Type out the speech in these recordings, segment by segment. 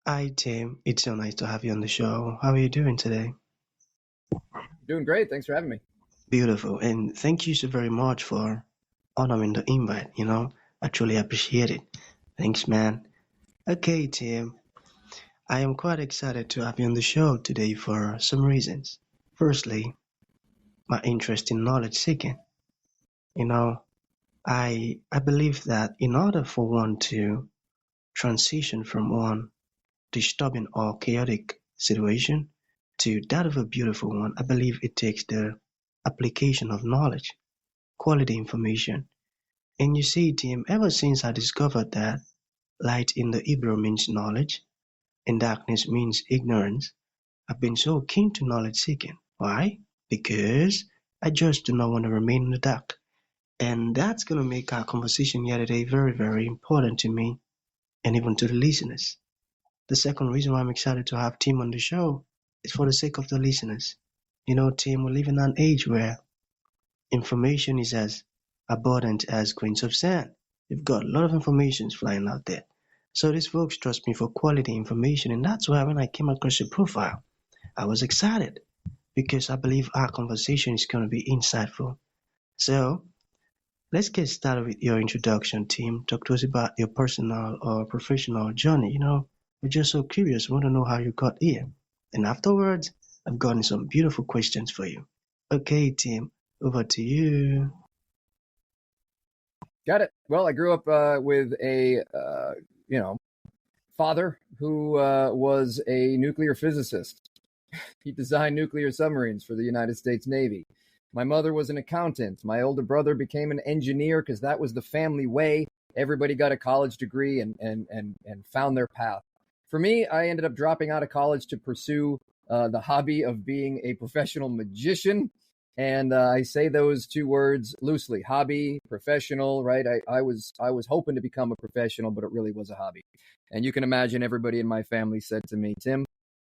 Hi, Tim. It's so nice to have you on the show. How are you doing today? Doing great. Thanks for having me. Beautiful. And thank you so very much for honoring the invite. I truly appreciate it. Thanks, man. Okay, Tim. I am quite excited to have you on the show today for some reasons. Firstly, my interest in knowledge seeking. You know, I believe that in order for one to transition from one disturbing or chaotic situation to that of a beautiful one, I believe it takes the application of knowledge, quality information. And you see, Tim, ever since I discovered that light in the Hebrew means knowledge and darkness means ignorance, I've been so keen to knowledge seeking. Why? Because I just do not want to remain in the dark. And that's going to make our conversation here today very, very important to me and even to the listeners. The second reason why I'm excited to have Tim on the show is for the sake of the listeners. Tim, we live in an age where information is as abundant as grains of sand. You've got a lot of information flying out there. So these folks trust me for quality information, and that's why when I came across your profile, I was excited because I believe our conversation is going to be insightful. So let's get started with your introduction, Tim. Talk to us about your personal or professional journey. We're just so curious. We want to know how you got here. And afterwards, I've gotten some beautiful questions for you. Okay, Tim, over to you. Got it. Well, I grew up with a you know father who was a nuclear physicist. He designed nuclear submarines for the United States Navy. My mother was an accountant. My older brother became an engineer because that was the family way. Everybody got a college degree and found their path. For me, I ended up dropping out of college to pursue the hobby of being a professional magician. And I say those two words loosely: hobby, professional. Right? I was hoping to become a professional, but it really was a hobby. And you can imagine everybody in my family said to me, Tim,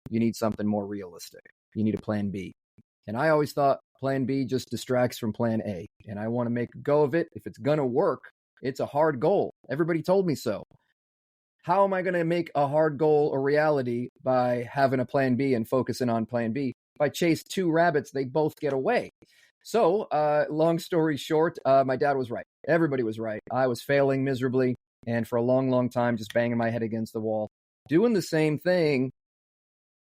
you need something more realistic. You need a plan B. And I always thought plan B just distracts from plan A. And I want to make a go of it. If it's going to work, it's a hard goal. Everybody told me so. How am I going to make a hard goal a reality by having a plan B and focusing on plan B? If I chase two rabbits, they both get away. So, long story short, my dad was right. Everybody was right. I was failing miserably. And for a long, long time, just banging my head against the wall, doing the same thing,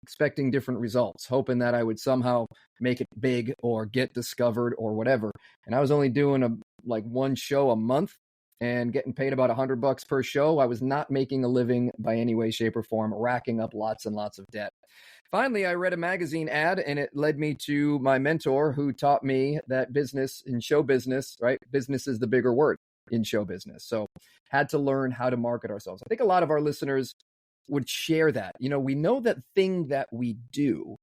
expecting different results, hoping that I would somehow make it big or get discovered or whatever. And I was only doing like one show a month and getting paid about $100 per show. I was not making a living by any way, shape, or form, racking up lots and lots of debt. Finally, I read a magazine ad and it led me to my mentor who taught me that business in show business, right? Business is the bigger word in show business. So had to learn how to market ourselves. I think a lot of our listeners would share that. We know that thing that we do,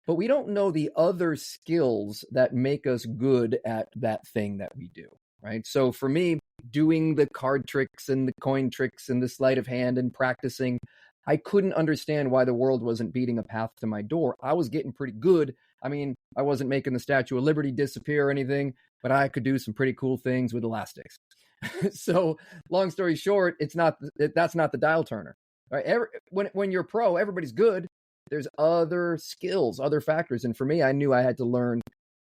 but we don't know the other skills that make us good at that thing that we do, right? So for me, doing the card tricks and the coin tricks and the sleight of hand and practicing, I couldn't understand why the world wasn't beating a path to my door. I was getting pretty good. I mean, I wasn't making the Statue of Liberty disappear or anything, but I could do some pretty cool things with elastics. So long story short, that's not the dial turner. Right? When you're pro, everybody's good. There's other skills, other factors. And for me, I knew I had to learn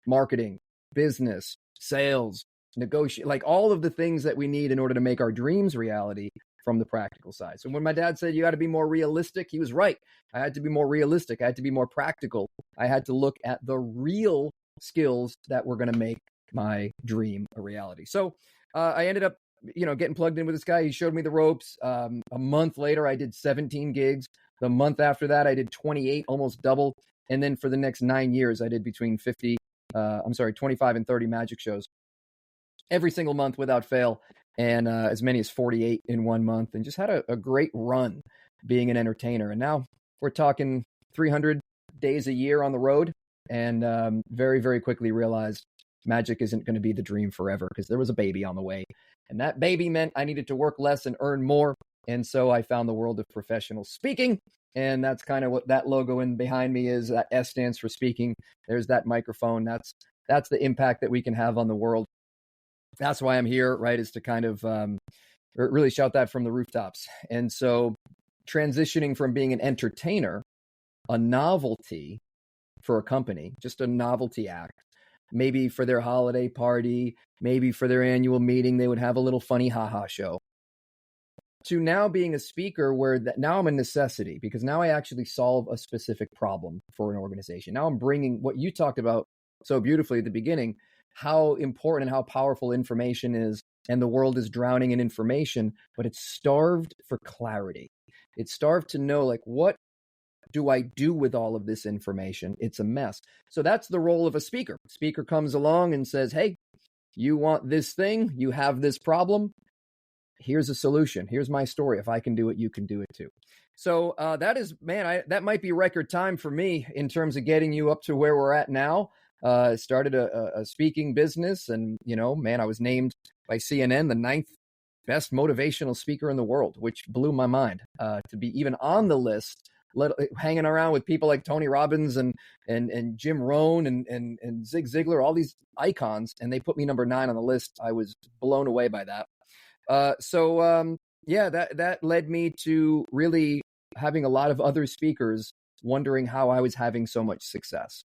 marketing, business, sales, negotiate, like all of the things that we need in order to make our dreams reality from the practical side. So when my dad said, you got to be more realistic, he was right. I had to be more realistic. I had to be more practical. I had to look at the real skills that were going to make my dream a reality. So I ended up getting plugged in with this guy. He showed me the ropes. A month later, I did 17 gigs. The month after that, I did 28, almost double. And then for the next 9 years, I did between 25 and 30 magic shows every single month without fail, and as many as 48 in 1 month, and just had a great run being an entertainer. And now we're talking 300 days a year on the road, and very, very quickly realized magic isn't going to be the dream forever because there was a baby on the way. And that baby meant I needed to work less and earn more. And so I found the world of professional speaking. And that's kind of what that logo in behind me is. That S stands for speaking. There's that microphone. That's the impact that we can have on the world. That's why I'm here, right, is to kind of really shout that from the rooftops. And so transitioning from being an entertainer, a novelty for a company, just a novelty act, maybe for their holiday party, maybe for their annual meeting, they would have a little funny haha show, to now being a speaker where now I'm a necessity, because now I actually solve a specific problem for an organization. Now I'm bringing what you talked about so beautifully at the beginning, how important and how powerful information is, and the world is drowning in information, but it's starved for clarity. It's starved to know, like, what do I do with all of this information? It's a mess. So that's the role of a speaker. Speaker comes along and says, hey, you want this thing, you have this problem, here's a solution. Here's my story. If I can do it, you can do it too. So that is, man, that might be record time for me in terms of getting you up to where we're at now. Started a speaking business, and, man, I was named by CNN the 9th best motivational speaker in the world, which blew my mind, to be even on the list, hanging around with people like Tony Robbins and Jim Rohn and Zig Ziglar, all these icons, and they put me number 9 on the list. I was blown away by that. That led me to really having a lot of other speakers wondering how I was having so much success.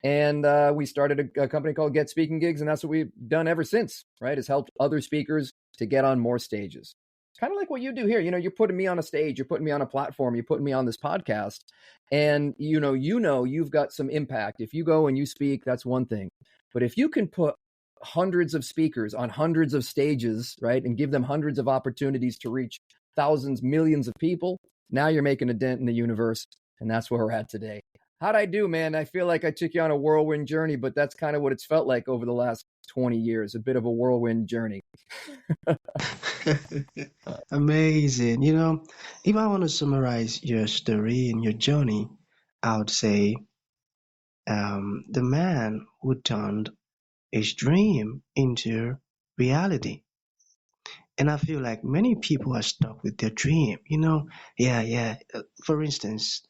And we started a company called Get Speaking Gigs, and that's what we've done ever since, right? Has helped other speakers to get on more stages. Kind of like what you do here. You're putting me on a stage, you're putting me on a platform, you're putting me on this podcast, and you've got some impact. If you go and you speak, that's one thing. But if you can put hundreds of speakers on hundreds of stages, right, and give them hundreds of opportunities to reach thousands, millions of people, now you're making a dent in the universe, and that's where we're at today. How'd I do, man? I feel like I took you on a whirlwind journey, but that's kind of what it's felt like over the last 20 years, a bit of a whirlwind journey. Amazing. If I want to summarize your story and your journey, I would say the man who turned his dream into reality. And I feel like many people are stuck with their dream. Yeah. For instance,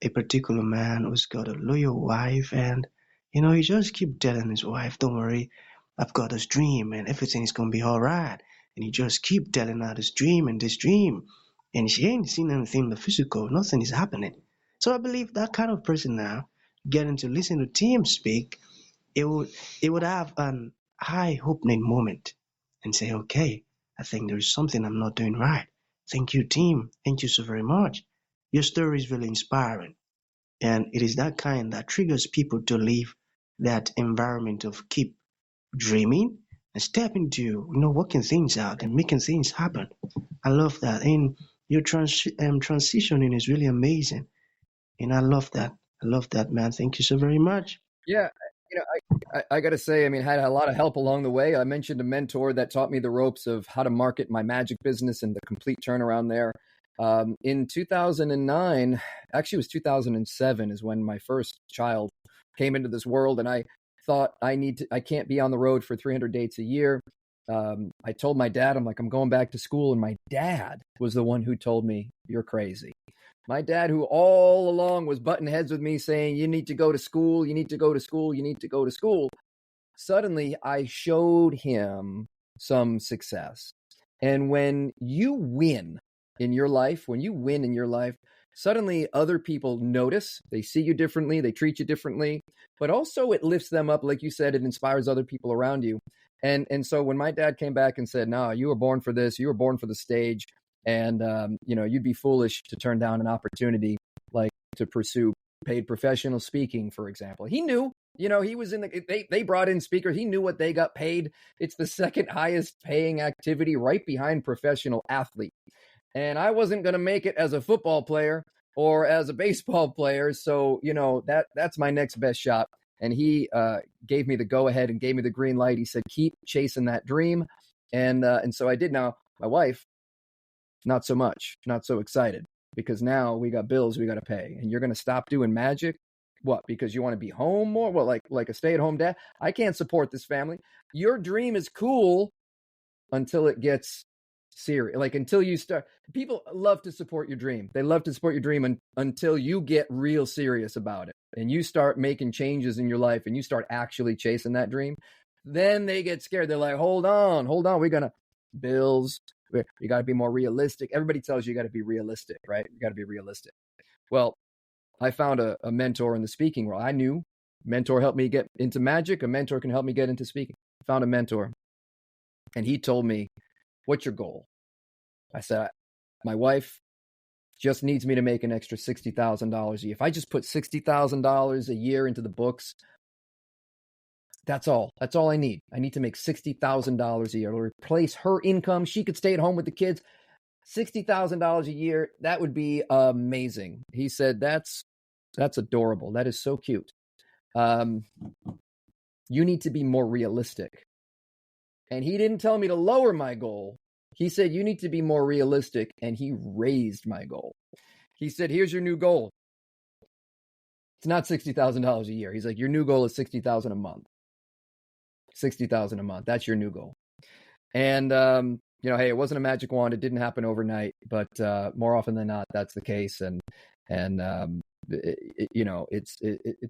a particular man who's got a loyal wife, and he just keep telling his wife, "Don't worry, I've got this dream, and everything is gonna be all right." And he just keep telling her this dream and this dream, and she ain't seen anything in the physical. Nothing is happening. So I believe that kind of person now, getting to listen to Tim speak, it would have an eye-opening moment and say, "Okay, I think there is something I'm not doing right." Thank you, Tim. Thank you so very much. Your story is really inspiring. And it is that kind that triggers people to leave that environment of keep dreaming and step into, working things out and making things happen. I love that. And your transitioning is really amazing. And I love that. I love that, man. Thank you so very much. Yeah, I got to say, I had a lot of help along the way. I mentioned a mentor that taught me the ropes of how to market my magic business and the complete turnaround there. In 2009, actually it was 2007 is when my first child came into this world, and I thought I can't be on the road for 300 dates a year. I told my dad, I'm like, I'm going back to school. And my dad was the one who told me, you're crazy. My dad, who all along was butting heads with me saying, you need to go to school, you need to go to school, you need to go to school. Suddenly I showed him some success. And when you win in your life, suddenly other people notice, they see you differently, they treat you differently, but also it lifts them up. Like you said, it inspires other people around you. And so when my dad came back and said, no, you were born for this, you were born for the stage, and you'd be foolish to turn down an opportunity like to pursue paid professional speaking, for example. He knew, he was they brought in speakers. He knew what they got paid. It's the second highest paying activity right behind professional athlete. And I wasn't going to make it as a football player or as a baseball player. So, that's my next best shot. And he gave me the go ahead and gave me the green light. He said, keep chasing that dream. And so I did. Now, my wife, not so much, not so excited, because now we got bills we got to pay. And you're going to stop doing magic? What? Because you want to be home more? Well, like a stay-at-home dad? I can't support this family. Your dream is cool until it gets serious. Like until you start. People love to support your dream. They love to support your dream until you get real serious about it and you start making changes in your life and you start actually chasing that dream. Then they get scared. They're like, hold on. We're going to bills, You got to be more realistic. Everybody tells you got to be realistic, right? You got to be realistic. Well, I found a mentor in the speaking world. I knew mentor helped me get into magic. A mentor can help me get into speaking. Found a mentor, and he told me, "What's your goal?" I said, "My wife just needs me to make an extra $60,000 a year. If I just put $60,000 a year into the books, that's all. That's all I need. I need to make $60,000 a year. It'll replace her income. She could stay at home with the kids. $60,000 a year. That would be amazing." He said, "That's adorable. That is so cute. You need to be more realistic." And he didn't tell me to lower my goal. He said, "You need to be more realistic." And he raised my goal. He said, "Here's your new goal. It's not $60,000 a year." He's like, "Your new goal is $60,000 a month. $60,000 a month. That's your new goal." And, hey, it wasn't a magic wand. It didn't happen overnight, but more often than not, that's the case. And it's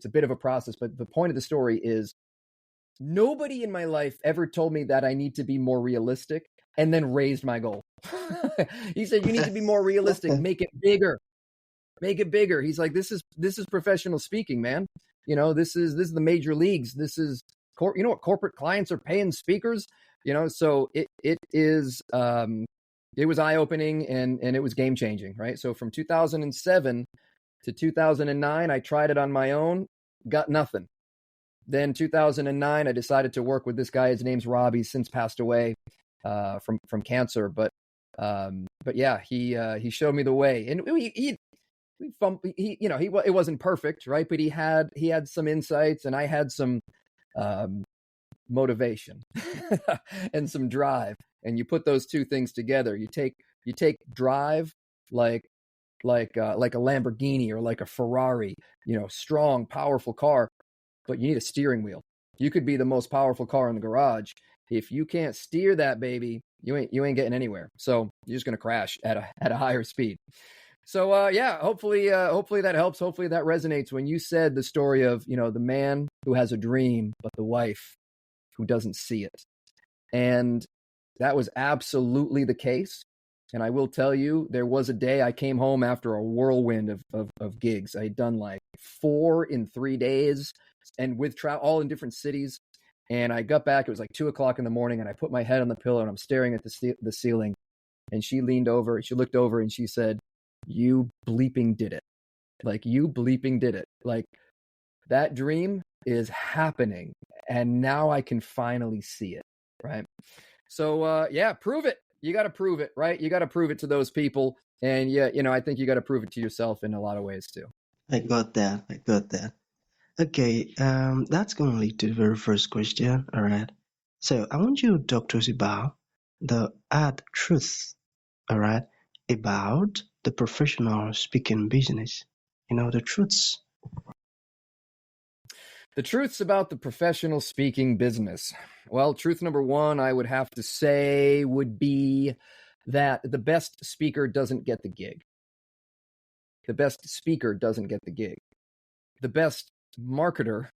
a bit of a process. But the point of the story is, nobody in my life ever told me that I need to be more realistic and then raised my goal. He said, "You need to be more realistic. Make it bigger. Make it bigger." He's like, this is professional speaking, man. This is the major leagues. This is, what corporate clients are paying speakers. So it is, it was eye-opening and it was game-changing, right? So from 2007 to 2009, I tried it on my own, got nothing. Then 2009, I decided to work with this guy. His name's Rob. He's since passed away from cancer, but yeah, he showed me the way, and it wasn't perfect, right? But he had some insights, and I had some motivation and some drive. And you put those two things together. You take drive like a Lamborghini or like a Ferrari, strong, powerful car, but you need a steering wheel. You could be the most powerful car in the garage. If you can't steer that baby, you ain't getting anywhere. So you're just gonna crash at a higher speed. So hopefully that helps. Hopefully that resonates when you said the story of the man who has a dream, but the wife who doesn't see it. And that was absolutely the case. And I will tell you, there was a day I came home after a whirlwind of gigs. I had done like 4 in 3 days, and with travel all in different cities. And I got back, it was like 2:00 in the morning, and I put my head on the pillow and I'm staring at the ceiling. And she leaned over, she looked over, and she said, "You bleeping did it. Like, you bleeping did it. Like, that dream is happening. And now I can finally see it." Right? So, prove it. You got to prove it, right? You got to prove it to those people. And I think you got to prove it to yourself in a lot of ways too. I got that. Okay, that's going to lead to the very first question. All right. So I want you to talk to us about the hard truth. All right. About the professional speaking business. The truths. The truths about the professional speaking business. Well, truth number one, I would have to say, would be that the best speaker doesn't get the gig. The best speaker doesn't get the gig. The best marketer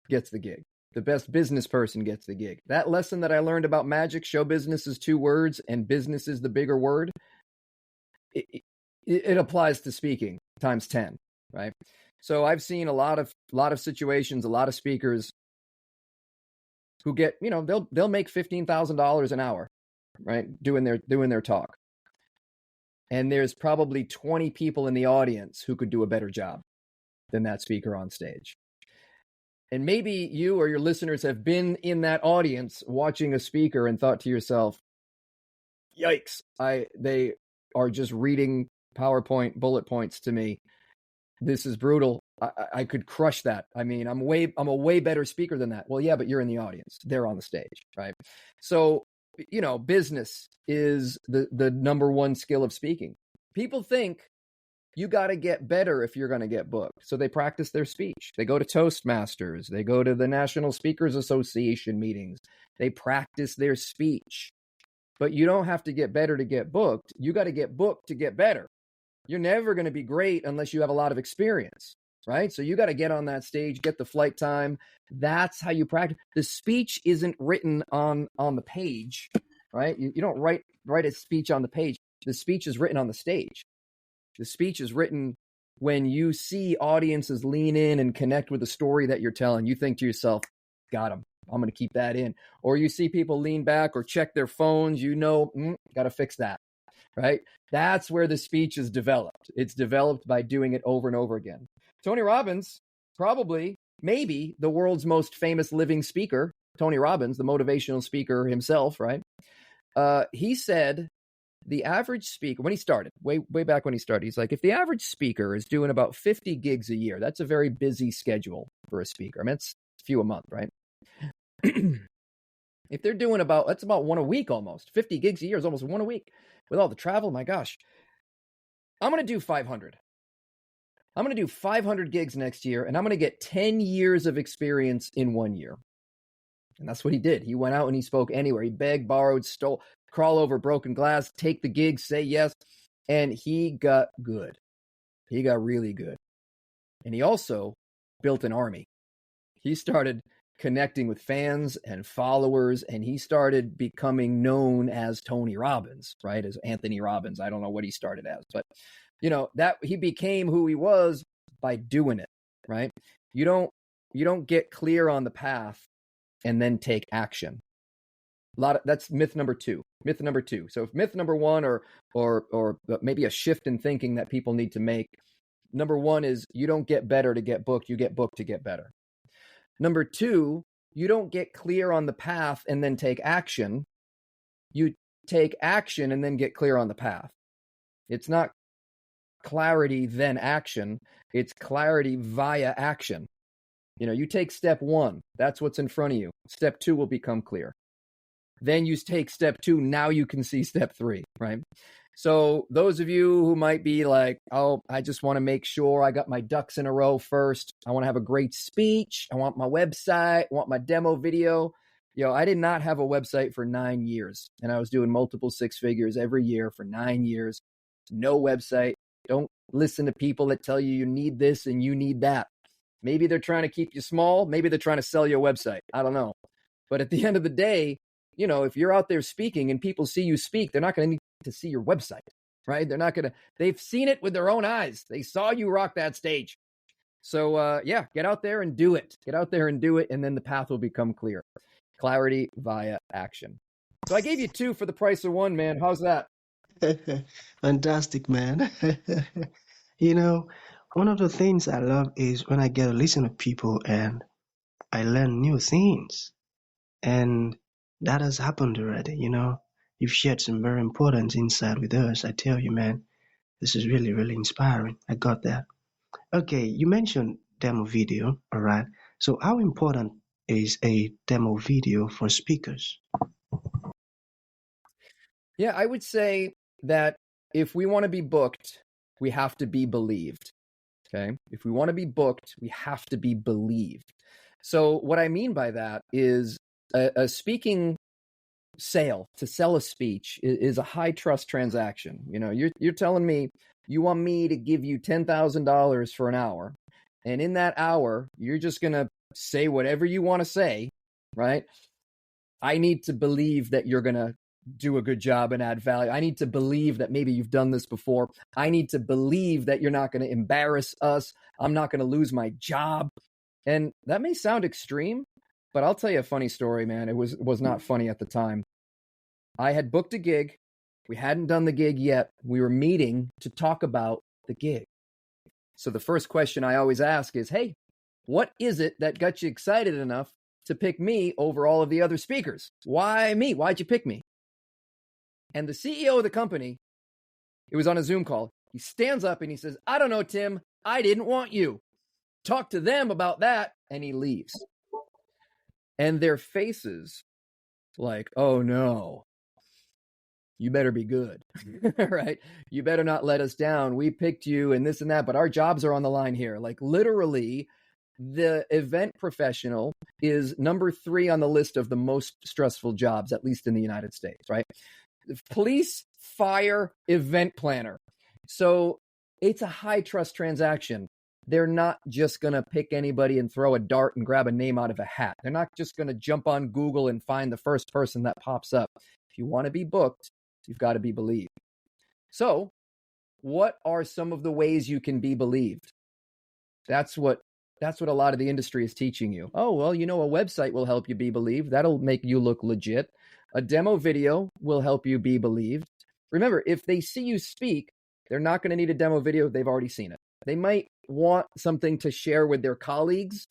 gets the gig. The best business person gets the gig. That lesson that I learned about magic, show business is 2 words and business is the bigger word, it applies to speaking times 10, right? So I've seen a lot of situations, a lot of speakers who get, they'll make $15,000 an hour, right? Doing their talk. And there's probably 20 people in the audience who could do a better job than that speaker on stage. And maybe you or your listeners have been in that audience watching a speaker and thought to yourself, yikes, they are just reading PowerPoint bullet points to me. This is brutal. I could crush that. I mean, I'm a way better speaker than that. Well, yeah, but you're in the audience. They're on the stage, right? So, business is the number one skill of speaking. People think you got to get better if you're going to get booked. So they practice their speech. They go to Toastmasters. They go to the National Speakers Association meetings. They practice their speech. But you don't have to get better to get booked. You got to get booked to get better. You're never going to be great unless you have a lot of experience, right? So you got to get on that stage, get the flight time. That's how you practice. The speech isn't written on the page. right? You don't write a speech on the page. The speech is written on the stage. The speech is written when you see audiences lean in and connect with the story that you're telling. You think to yourself, got him. I'm going to keep that in. Or you see people lean back or check their phones, got to fix that, right? That's where the speech is developed. It's developed by doing it over and over again. Tony Robbins, probably, maybe the world's most famous living speaker, Tony Robbins, the motivational speaker himself, right? He said the average speaker, when he started, way back when he started, he's like, if the average speaker is doing about 50 gigs a year, that's a very busy schedule for a speaker. I mean, it's a few a month, right? If they're doing that's about one a week almost. 50 gigs a year is almost one a week. With all the travel, my gosh. I'm going to do 500. I'm going to do 500 gigs next year, and I'm going to get 10 years of experience in 1 year. And that's what he did. He went out and he spoke anywhere. He begged, borrowed, stole, crawl over broken glass, take the gig, say yes. And he got good. He got really good. And he also built an army. He started connecting with fans and followers, and he started becoming known as Tony Robbins, right? As Anthony Robbins. I don't know what he started as, but that he became who he was by doing it, right? You don't get clear on the path and then take action. That's myth number two. Myth number two. So if myth number one, or maybe a shift in thinking that people need to make, number one is you don't get better to get booked. You get booked to get better. Number two, you don't get clear on the path and then take action. You take action and then get clear on the path. It's not clarity then action. It's clarity via action. You take step one. That's what's in front of you. Step two will become clear. Then you take step two. Now you can see step three, right? So those of you who might be like, oh, I just want to make sure I got my ducks in a row first. I want to have a great speech. I want my website. I want my demo video. I did not have a website for 9 years, and I was doing multiple six figures every year for 9 years. No website. Don't listen to people that tell you need this and you need that. Maybe they're trying to keep you small. Maybe they're trying to sell you a website. I don't know. But at the end of the day, if you're out there speaking and people see you speak, they're not going to need to see your website, right? They've seen it with their own eyes. They saw you rock that stage. So get out there and do it. Get out there and do it. And then the path will become clear. Clarity via action. So I gave you 2 for the price of 1, man. How's that? Fantastic, man. One of the things I love is when I get to listen to people and I learn new things. And that has happened already, You've shared some very important insight with us. I tell you, man, this is really, really inspiring. I got that. Okay, you mentioned demo video, all right? So how important is a demo video for speakers? Yeah, I would say that if we want to be booked, we have to be believed. Okay. If we want to be booked, we have to be believed. So what I mean by that is a speaking sale, to sell a speech, is a high trust transaction. You're telling me you want me to give you $10,000 for an hour. And in that hour, you're just going to say whatever you want to say, right? I need to believe that you're going to do a good job and add value. I need to believe that maybe you've done this before. I need to believe that you're not going to embarrass us. I'm not going to lose my job. And that may sound extreme, but I'll tell you a funny story, man. It was not funny at the time. I had booked a gig. We hadn't done the gig yet. We were meeting to talk about the gig. So the first question I always ask is, hey, what is it that got you excited enough to pick me over all of the other speakers? Why me? Why'd you pick me? And the CEO of the company, it was on a Zoom call, he stands up and he says, I don't know, Tim, I didn't want you. Talk to them about that. And he leaves. And their faces like, oh no, you better be good, right? You better not let us down. We picked you and this and that, but our jobs are on the line here. Like literally, the event professional is number 3 on the list of the most stressful jobs, at least in the United States, right? Police, fire, event planner. So it's a high trust transaction. They're not just going to pick anybody and throw a dart and grab a name out of a hat. They're not just going to jump on Google and find the first person that pops up. If you want to be booked, you've got to be believed. So what are some of the ways you can be believed? That's what a lot of the industry is teaching you. Oh, well, a website will help you be believed. That'll make you look legit. A demo video will help you be believed. Remember, if they see you speak, they're not going to need a demo video. They've already seen it. They might want something to share with their colleagues.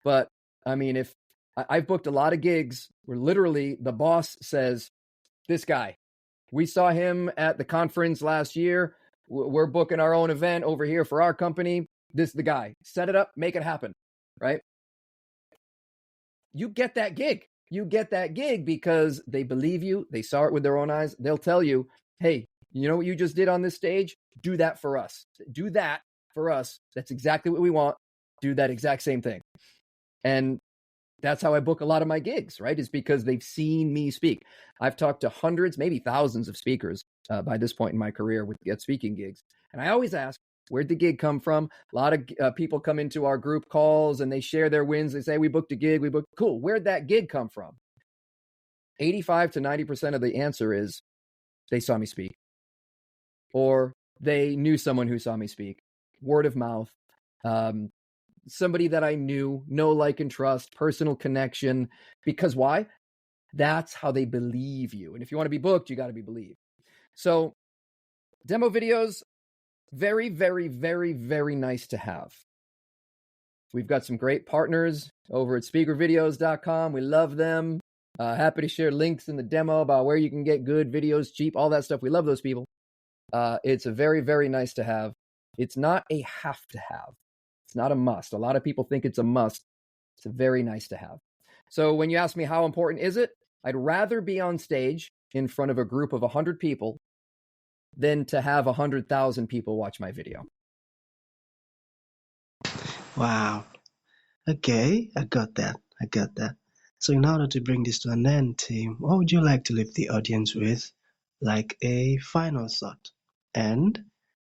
But I mean, if I've booked a lot of gigs where literally the boss says, this guy, we saw him at the conference last year. We're booking our own event over here for our company. This is the guy. Set it up, make it happen, right? You get that gig. You get that gig because they believe you. They saw it with their own eyes. They'll tell you, hey, you know what you just did on this stage? Do that for us. Do that for us. That's exactly what we want. Do that exact same thing. And that's how I book a lot of my gigs, right? Is because they've seen me speak. I've talked to hundreds, maybe thousands of speakers by this point in my career with Get Speaking gigs. And I always ask, where'd the gig come from? A lot of people come into our group calls and they share their wins. They say, we booked a gig. We booked, cool. Where'd that gig come from? 85 to 90% of the answer is they saw me speak. Or they knew someone who saw me speak. Word of mouth. Somebody that I knew, know, like, and trust, personal connection. Because why? That's how they believe you. And if you want to be booked, you got to be believed. So demo videos, very, very, very, very nice to have. We've got some great partners over at speakervideos.com. We love them. Happy to share links in the demo about where you can get good videos, cheap, all that stuff. We love those people. It's a very, very nice to have. It's not a have to have. It's not a must. A lot of people think it's a must. It's a very nice to have. So when you ask me how important is it, I'd rather be on stage in front of a group of 100 people than to have 100,000 people watch my video. Wow. Okay, I got that. So in order to bring this to an end, Tim, what would you like to leave the audience with, like a final thought? And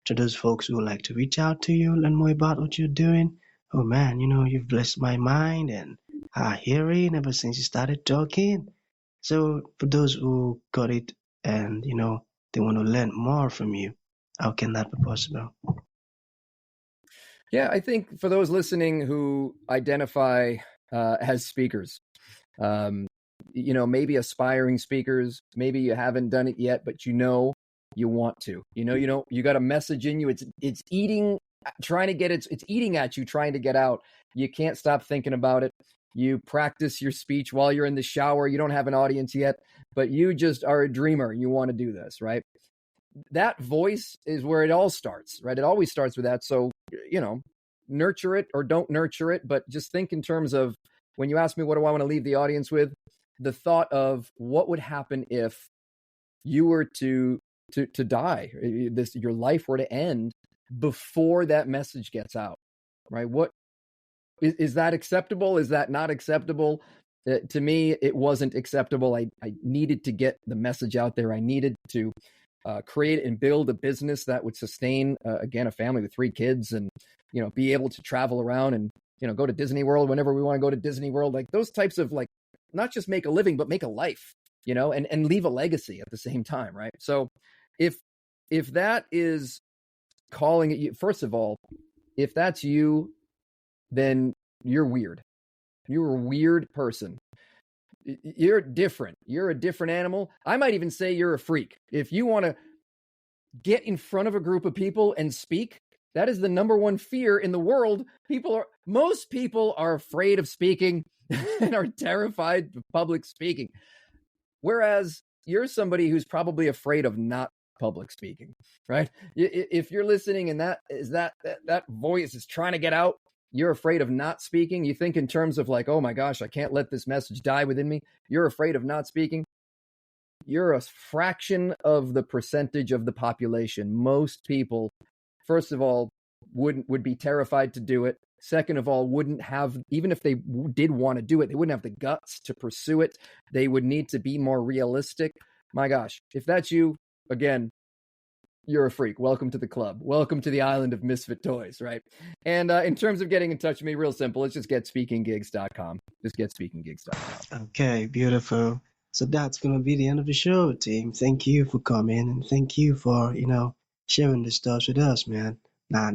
to those folks who would like to reach out to you, learn more about what you're doing, oh man, you've blessed my mind and our hearing ever since you started talking. So for those who got it and, they want to learn more from you, how can that be possible? Yeah, I think for those listening who identify as speakers, maybe aspiring speakers, maybe you haven't done it yet, but you want to. You got a message in you. It's eating, trying to get it's eating at you, trying to get out. You can't stop thinking about it. You practice your speech while you're in the shower. You don't have an audience yet, but you just are a dreamer. You want to do this, right? That voice is where it all starts, right? It always starts with that. So, nurture it or don't nurture it, but just think in terms of when you ask me, what do I want to leave the audience with? The thought of what would happen if you were to die, your life were to end before that message gets out, right? What is that acceptable? Is that not acceptable? To me, it wasn't acceptable. I needed to get the message out there. I needed to create and build a business that would sustain, again, a family with 3 kids and, be able to travel around and, go to Disney World whenever we want to go to Disney World, like those types of, like, not just make a living, but make a life, and leave a legacy at the same time. Right. So if that is calling it you, first of all, if that's you, then you're weird. You're a weird person. You're different. You're a different animal. I might even say you're a freak. If you want to get in front of a group of people and speak, that is the number one fear in the world. Most people are afraid of speaking and are terrified of public speaking. Whereas you're somebody who's probably afraid of not public speaking, right? If you're listening and that voice is trying to get out, you're afraid of not speaking. You think in terms of like, oh my gosh, I can't let this message die within me. You're afraid of not speaking. You're a fraction of the percentage of the population. Most people, first of all, would be terrified to do it. Second of all, wouldn't have, even if they did want to do it, they wouldn't have the guts to pursue it. They would need to be more realistic. My gosh, if that's you, again, you're a freak. Welcome to the club. Welcome to the island of misfit toys, right? And in terms of getting in touch with me, real simple. It's just getspeakinggigs.com. Just getspeakinggigs.com. Okay, beautiful. So that's gonna be the end of the show, team. Thank you for coming and thank you for, sharing the stuff with us, man. Nah.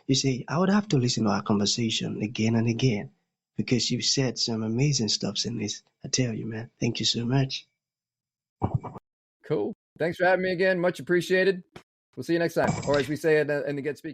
You see, I would have to listen to our conversation again and again because you've said some amazing stuffs in this. I tell you, man. Thank you so much. Cool. Thanks for having me again. Much appreciated. We'll see you next time. Or as we say in the Get Speaking